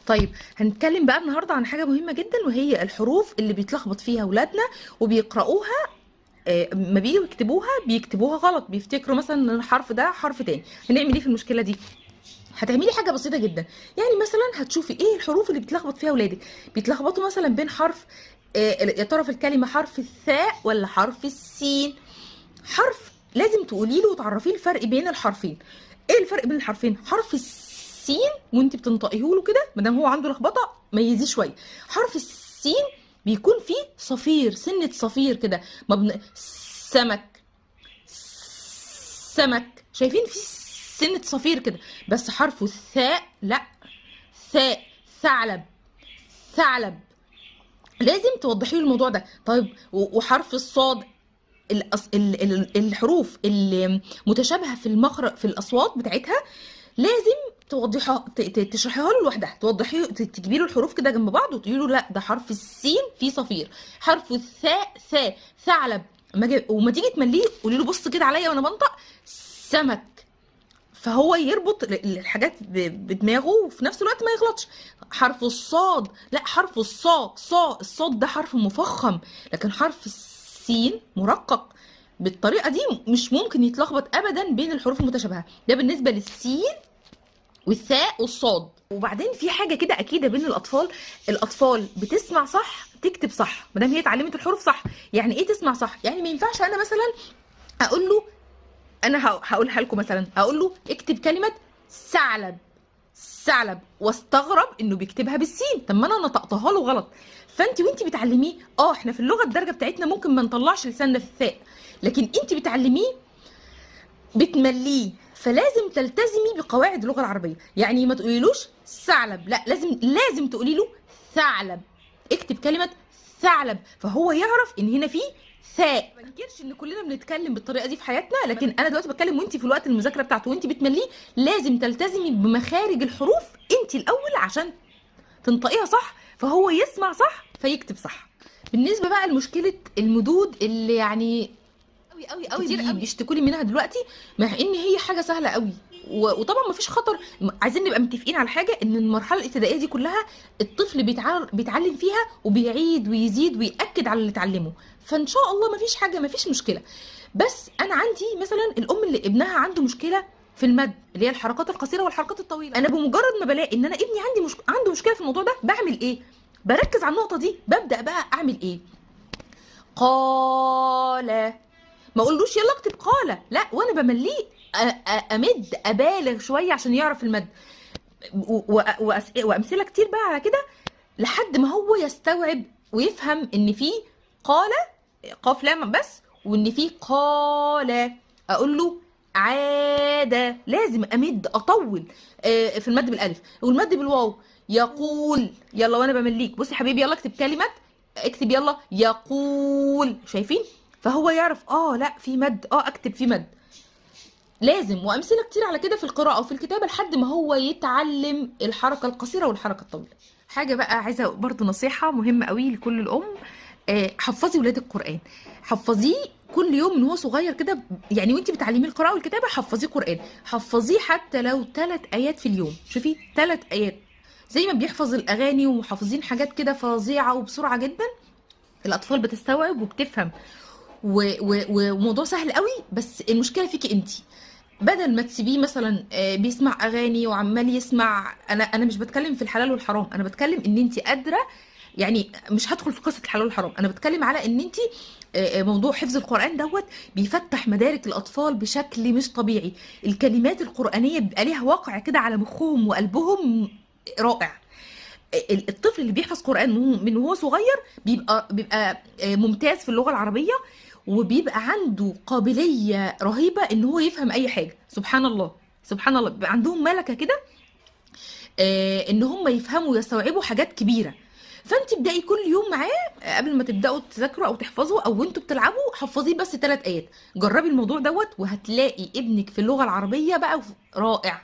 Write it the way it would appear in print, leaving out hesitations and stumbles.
طيب هنتكلم بقى النهارده عن حاجه مهمه جدا، وهي الحروف اللي بيتلخبط فيها اولادنا وبيقراوها. ما بييجوا بيكتبوها غلط، بيفتكروا مثلا ان الحرف ده حرف تاني. هنعمل ايه في المشكله دي؟ هتعملي حاجه بسيطه جدا. يعني مثلا هتشوفي ايه الحروف اللي بيتلخبط فيها اولادك. بيتلخبطوا مثلا بين حرف، يا ترى في الكلمه حرف الثاء ولا حرف السين. حرف لازم تقولي له وتعرفيه الفرق بين الحرفين. ايه الفرق بين الحرفين؟ حرف السين وانت بتنطقيه له كده، ما دام هو عنده لخبطه ميزيه شويه. حرف السين بيكون فيه صفير، سنه صفير كده. سمك، سمك، شايفين في سنه صفير كده. بس حرف الثاء لا، ثاء، ثعلب، ثعلب. لازم توضحي له الموضوع ده. طيب وحرف الصاد، الحروف اللي متشابهه في المخرج في الاصوات بتاعتها، لازم توضحها، تشرحيها له لوحدها، توضحي، تجيبي له الحروف كده جنب بعض وتقولي له لا ده حرف السين فيه صفير، حرف الثاء ثاء، ثعلب. وما تيجي تمليه قولي له بص كده عليا وانا بنطق سمك. فهو يربط الحاجات بدماغه وفي نفس الوقت ما يغلطش. حرف الصاد لا، حرف الصاد ده حرف مفخم، لكن حرف السين مرقق. بالطريقه دي مش ممكن يتلخبط ابدا بين الحروف المتشابهه. ده بالنسبه للسين والثاء والصاد. وبعدين في حاجه كده اكيده بين الاطفال. الاطفال بتسمع صح تكتب صح ما دام هي اتعلمت الحروف صح. يعني ايه تسمع صح؟ يعني ما ينفعش انا مثلا اقول له، انا هقولها لكم مثلا، هقول له اكتب كلمه ثعلب، ثعلب، واستغرب انه بيكتبها بالسين. طب ما انا نطقتها له غلط. فانت وانت بتعلميه، احنا في اللغه الدارجه بتاعتنا ممكن ما نطلعش لساننا في الثاء، لكن انت بتعلميه بتمليه. فلازم تلتزمي بقواعد اللغه العربيه. يعني ما تقوليلوش ثعلب، لا، لازم تقولي له ثعلب. اكتب كلمه ثعلب فهو يعرف ان هنا في ثاء. ما انكرش ان كلنا بنتكلم بالطريقه دي في حياتنا، لكن انا دلوقتي بتكلم وانت في الوقت المذاكره بتاعته وانت بتمليه. لازم تلتزمي بمخارج الحروف انت الاول عشان تنطقيها صح، فهو يسمع صح فيكتب صح. بالنسبه بقى لمشكله المدود اللي يعني قوي قوي قوي كتير قوي بيشتكوا لي منها دلوقتي، مع ان هي حاجه سهله قوي. وطبعا مفيش خطر. عايزين نبقى متفقين على حاجه، ان المرحله الابتدائيه دي كلها الطفل بيتعلم فيها وبيعيد ويزيد ويأكد على اللي اتعلمه. فان شاء الله مفيش حاجه، مفيش مشكله. بس انا عندي مثلا الام اللي ابنها عنده مشكله في المد، اللي هي الحركات القصيره والحركات الطويله. انا بمجرد ما بلاقي ان انا ابني عنده مشكله في الموضوع ده، بعمل ايه؟ بركز على النقطه دي. ببدأ بقى اعمل ايه؟ قال، ما اقولوش يلا اكتب قال، لا، وانا بمليه امد، ابالغ شويه عشان يعرف المد. وامثله كتير بقى على كده لحد ما هو يستوعب ويفهم ان في قال، قاف لام بس، وان في قال. اقول له عاد، لازم امد اطول في المد بالالف والمد بالواو. يقول، يلا وانا بمليك بصي حبيبي يلا اكتب كلمه، اكتب يلا يقول. شايفين؟ فهو يعرف لا في مد، اكتب في مد. لازم. وامثله كتير على كده في القراءه وفي الكتابه لحد ما هو يتعلم الحركه القصيره والحركه الطويله. حاجه بقى عايزه برضو نصيحه مهمه قوي لكل الام. حفظي ولاد القران، حفظيه كل يوم من هو صغير كده. يعني وانت بتعلميه القراءه والكتابه حفظيه قران، حفظيه حتى لو 3 ايات في اليوم. شوفي 3 ايات زي ما بيحفظ الاغاني وحافظين حاجات كده فظيعه وبسرعه جدا. الاطفال بتستوعب وبتفهم، وموضوع سهل قوي. بس المشكله فيكي انت. بدل ما تسيبيه مثلا بيسمع اغاني وعمال يسمع، انا مش بتكلم في الحلال والحرام، انا بتكلم ان انت قادره. يعني مش هدخل في قصه الحلال والحرام، انا بتكلم على ان انت موضوع حفظ القران دوت بيفتح مدارك الاطفال بشكل مش طبيعي. الكلمات القرانيه بيبقى ليها واقع كده على مخهم وقلبهم رائع. الطفل اللي بيحفظ قرآن من وهو صغير بيبقى ممتاز في اللغة العربية، وبيبقى عنده قابلية رهيبة ان هو يفهم اي حاجة. سبحان الله، سبحان الله، بيبقى عندهم ملكة كده ان هم يفهموا ويستوعبوا حاجات كبيرة. فانت ابدأي كل يوم معاه قبل ما تبدأوا تذاكروا او تحفظوا او وانتوا بتلعبوا، حفظيه بس 3 ايات. جربي الموضوع دوت وهتلاقي ابنك في اللغة العربية بقى رائع.